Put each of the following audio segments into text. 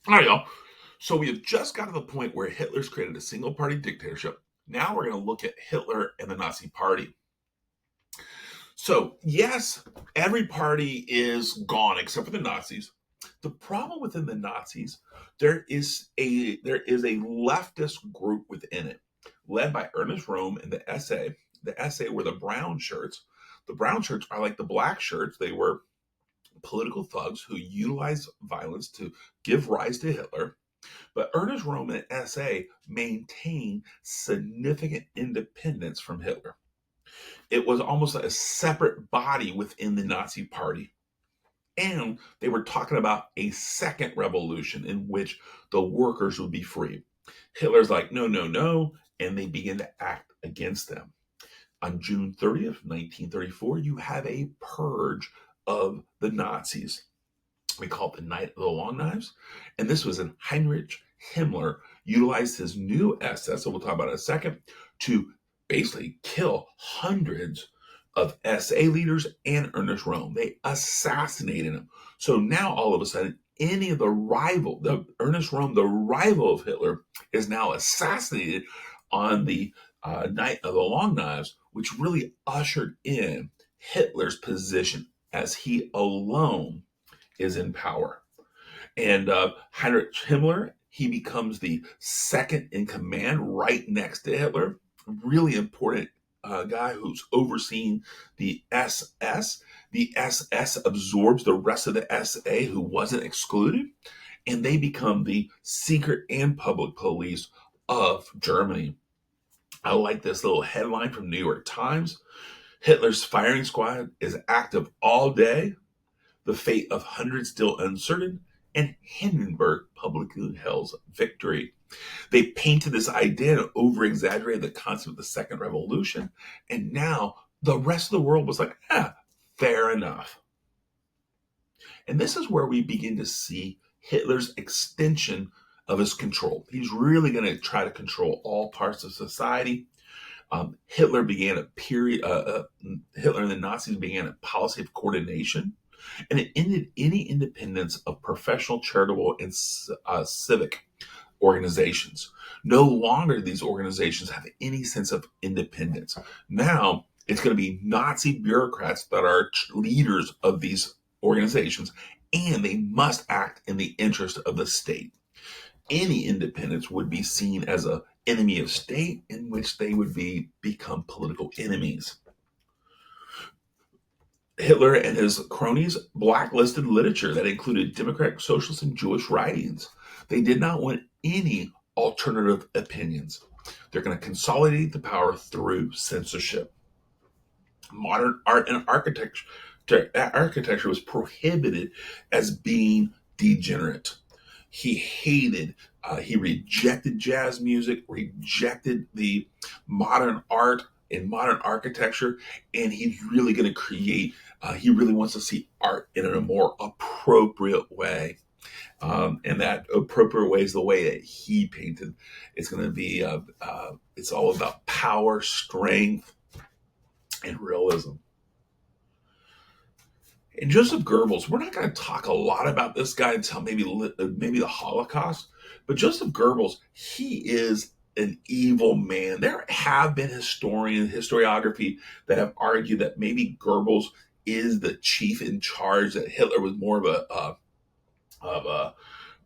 All right, y'all. So we have just got to the point where Hitler's created a single party dictatorship. Now we're going to look at Hitler and the Nazi Party. So, yes, every party is gone except for the Nazis. The problem within the Nazis, there is a leftist group within it, led by Ernest Röhm and the SA. The SA were the brown shirts. The brown shirts are like the black shirts. They were political thugs who utilized violence to give rise to Hitler. But Ernest Röhm and SA maintained significant independence from Hitler. It was almost a separate body within the Nazi Party. And they were talking about a second revolution in which the workers would be free. Hitler's like, no, no, no. And they begin to act against them. On June 30th, 1934, you have a purge of the Nazis. We call it the Night of the Long Knives. And this was when Heinrich Himmler utilized his new SS, so we'll talk about it in a second, to basically kill hundreds of SA leaders and Ernest Röhm. They assassinated him. So now all of a sudden, any of the Ernest Röhm, the rival of Hitler, is now assassinated on the Night of the Long Knives, which really ushered in Hitler's position as he alone is in power. And Heinrich Himmler, he becomes the second in command right next to Hitler. Really important guy who's overseeing the SS. The SS absorbs the rest of the SA who wasn't excluded, and they become the secret and public police of Germany. I like this little headline from New York Times. Hitler's firing squad is active all day. The fate of hundreds still uncertain, and Hindenburg publicly hails victory. They painted this idea and over exaggerated the concept of the second revolution, and now the rest of the world was like, fair enough. And this is where we begin to see Hitler's extension of his control. He's really going to try to control all parts of society. Hitler and the Nazis began a policy of coordination, and it ended any independence of professional, charitable, and civic organizations. No longer do these organizations have any sense of independence. Now it's going to be Nazi bureaucrats that are leaders of these organizations, and they must act in the interest of the state. Any independence would be seen as an enemy of state, in which they would become political enemies. Hitler and his cronies blacklisted literature that included democratic, socialist, and Jewish writings. They did not want any alternative opinions. They're going to consolidate the power through censorship. Modern art and architecture was prohibited as being degenerate. He rejected jazz music, rejected the modern art and modern architecture, and he's really going to create, he really wants to see art in a more appropriate way. And that appropriate way is the way that he painted. It's going to be, it's all about power, strength, and realism. And Joseph Goebbels, we're not going to talk a lot about this guy until maybe the Holocaust, but Joseph Goebbels, he is an evil man. There have been historiography that have argued that maybe Goebbels is the chief in charge, that Hitler was more of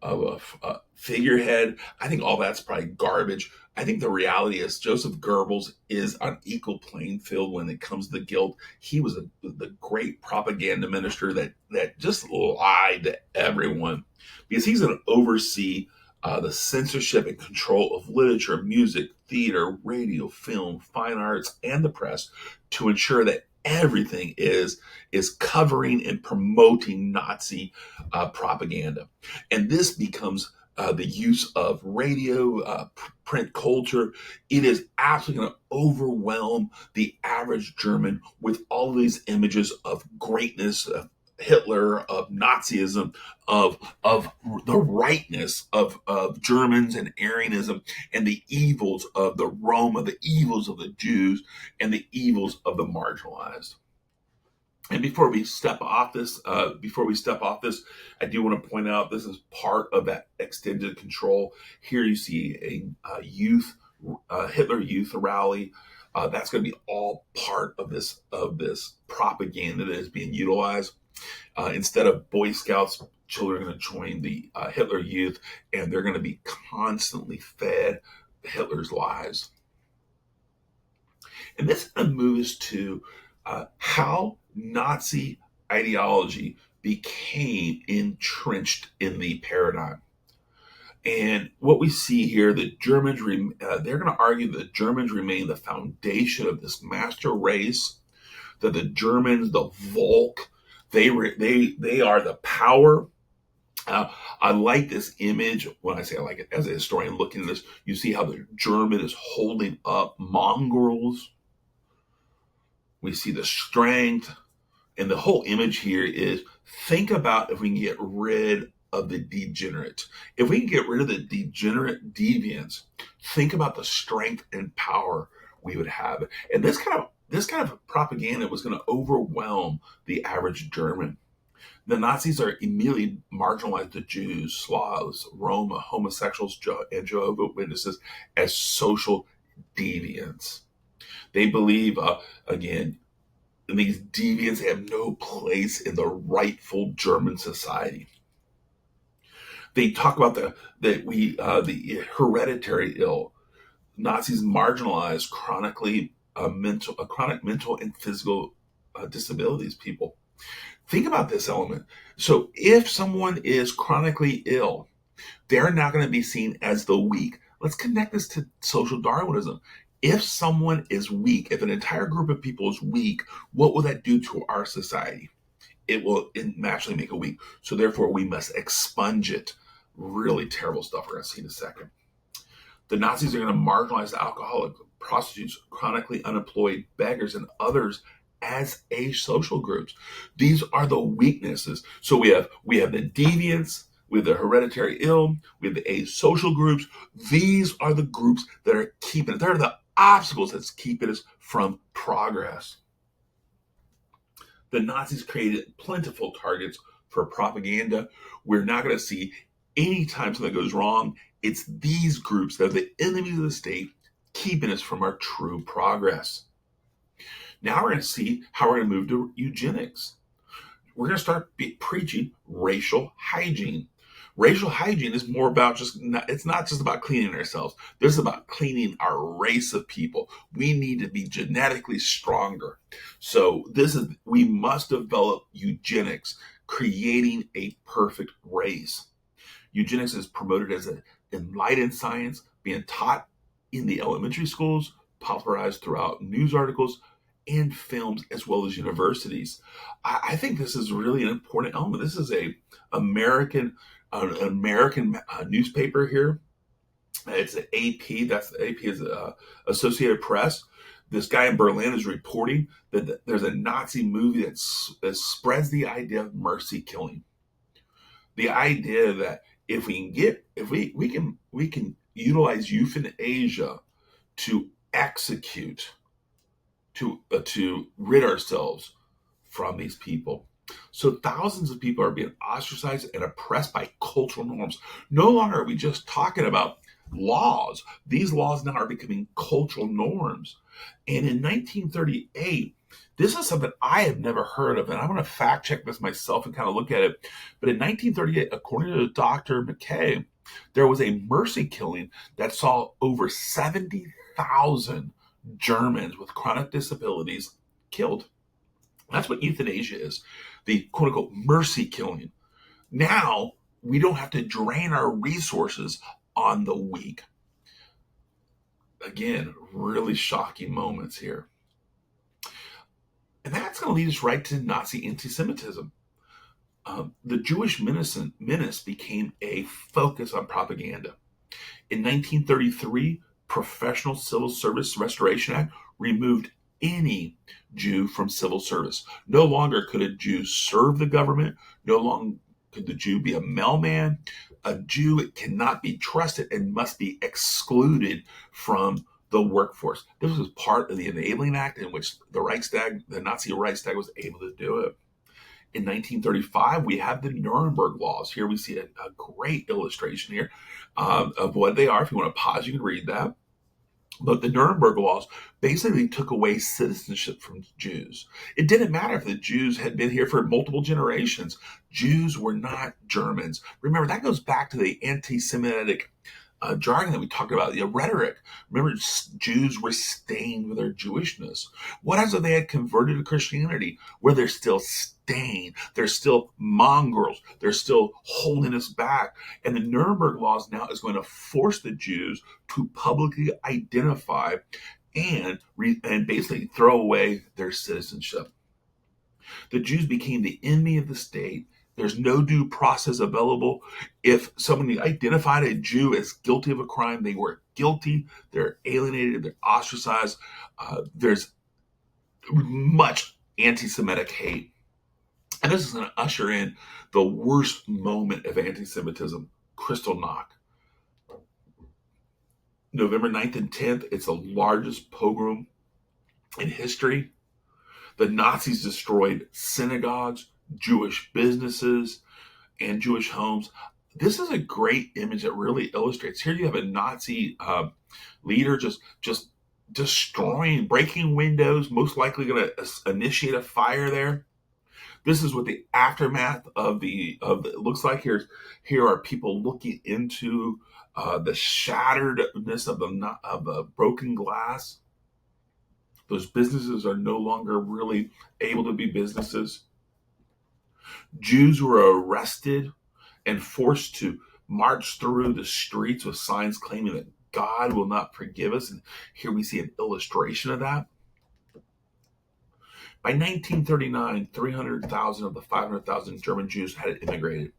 a figurehead. I think all that's probably garbage. I think the reality is Joseph Goebbels is on equal playing field when it comes to the guilt. He was the great propaganda minister that just lied to everyone, because he's going to oversee the censorship and control of literature, music, theater, radio, film, fine arts, and the press, to ensure that everything is covering and promoting Nazi propaganda. And this becomes the use of radio, print culture. It is absolutely going to overwhelm the average German with all of these images of greatness, of Hitler, of Nazism, of the rightness of Germans and Aryanism, and the evils of the Roma, the evils of the Jews, and the evils of the marginalized. And before we step off this, I do want to point out this is part of that extended control. Here you see a Hitler Youth rally. That's going to be all part of this propaganda that is being utilized. Instead of Boy Scouts, children are going to join the Hitler Youth, and they're going to be constantly fed Hitler's lies. And this kind of moves to how Nazi ideology became entrenched in the paradigm. And what we see here, the Germans, they're going to argue that Germans remain the foundation of this master race, that the Germans, the Volk, they are the power. I like this image. When I say I like it, as a historian looking at this, you see how the German is holding up mongrels. We see the strength. And the whole image here is, think about if we can get rid of the degenerate. If we can get rid of the degenerate deviants, think about the strength and power we would have. And this kind of propaganda was going to overwhelm the average German. The Nazis are immediately marginalized the Jews, Slavs, Roma, homosexuals, and Jehovah's Witnesses as social deviants. They believe, again, these deviants have no place in the rightful German society. They talk about the hereditary ill. Nazis marginalize chronic mental and physical disabilities people. Think about this element. So if someone is chronically ill, they're not going to be seen as the weak. Let's connect this to social Darwinism. If someone is weak, if an entire group of people is weak, what will that do to our society? It will naturally make it weak. So therefore, we must expunge it. Really terrible stuff we're going to see in a second. The Nazis are going to marginalize alcoholics, prostitutes, chronically unemployed, beggars, and others as asocial groups. These are the weaknesses. So we have the deviants, we have the hereditary ill, we have the asocial groups. These are the groups that are keeping it. They're the obstacles that's keeping us from progress. The Nazis created plentiful targets for propaganda. We're not going to see any time something goes wrong. It's these groups that are the enemies of the state keeping us from our true progress. Now we're going to see how we're going to move to eugenics. We're going to start preaching racial hygiene. Racial hygiene is more about it's not just about cleaning ourselves. This is about cleaning our race of people. We need to be genetically stronger. So we must develop eugenics, creating a perfect race. Eugenics is promoted as an enlightened science, being taught in the elementary schools, popularized throughout news articles and films, as well as universities. I think this is really an important element. This is an American newspaper here. It's an AP. That's the AP is Associated Press. This guy in Berlin is reporting that there's a Nazi movie that spreads the idea of mercy killing. The idea that if we can utilize euthanasia to execute, to rid ourselves from these people. So thousands of people are being ostracized and oppressed by cultural norms. No longer are we just talking about laws. These laws now are becoming cultural norms. And in 1938, this is something I have never heard of, and I'm going to fact check this myself and kind of look at it. But in 1938, according to Dr. McKay, there was a mercy killing that saw over 70,000 Germans with chronic disabilities killed. That's what euthanasia is, the quote unquote mercy killing. Now we don't have to drain our resources on the weak. Again, really shocking moments here. And that's going to lead us right to Nazi anti-Semitism. The Jewish menace became a focus on propaganda. In 1933, Professional Civil Service Restoration Act removed any Jew from civil service. No longer could a Jew serve the government. No longer could the Jew be a mailman. A Jew cannot be trusted and must be excluded from the workforce. This was part of the Enabling Act in which the Nazi Reichstag, was able to do it. In 1935, we have the Nuremberg laws. Here we see a great illustration here of what they are. If you want to pause, you can read that. But the Nuremberg laws basically took away citizenship from Jews. It didn't matter if the Jews had been here for multiple generations. Jews were not Germans. Remember, that goes back to the anti-Semitic jargon that we talked about, the rhetoric. Remember, Jews were stained with their Jewishness. What happens if they had converted to Christianity, where they're still stained, they're still mongrels, they're still holding us back? And the Nuremberg laws now is going to force the Jews to publicly identify and basically throw away their citizenship. The Jews became the enemy of the state. There's no due process available. If someone identified a Jew as guilty of a crime, they were guilty. They're alienated. They're ostracized. There's much anti-Semitic hate. And this is going to usher in the worst moment of anti-Semitism, Kristallnacht. November 9th and 10th, it's the largest pogrom in history. The Nazis destroyed synagogues, Jewish businesses, and Jewish homes. This is a great image that really illustrates. Here you have a Nazi leader just destroying, breaking windows, most likely going to initiate a fire there. This is what the aftermath of it looks like. Here are people looking into the shatteredness of the broken glass. Those businesses are no longer really able to be businesses. Jews were arrested and forced to march through the streets with signs claiming that God will not forgive us. And here we see an illustration of that. By 1939, 300,000 of the 500,000 German Jews had immigrated,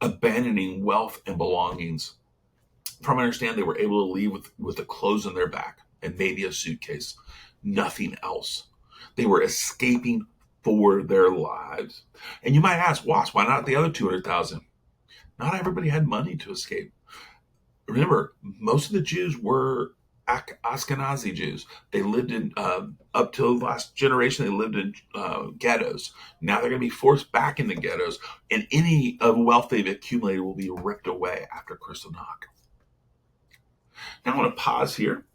abandoning wealth and belongings. From what I understand, they were able to leave with the clothes on their back and maybe a suitcase. Nothing else. They were escaping for their lives. And you might ask, why not the other 200,000? Not everybody had money to escape. Remember, most of the Jews were Ashkenazi Jews. They lived in, up till the last generation, they lived in ghettos. Now they're going to be forced back into ghettos, and any of wealth they've accumulated will be ripped away after Kristallnacht. Now I want to pause here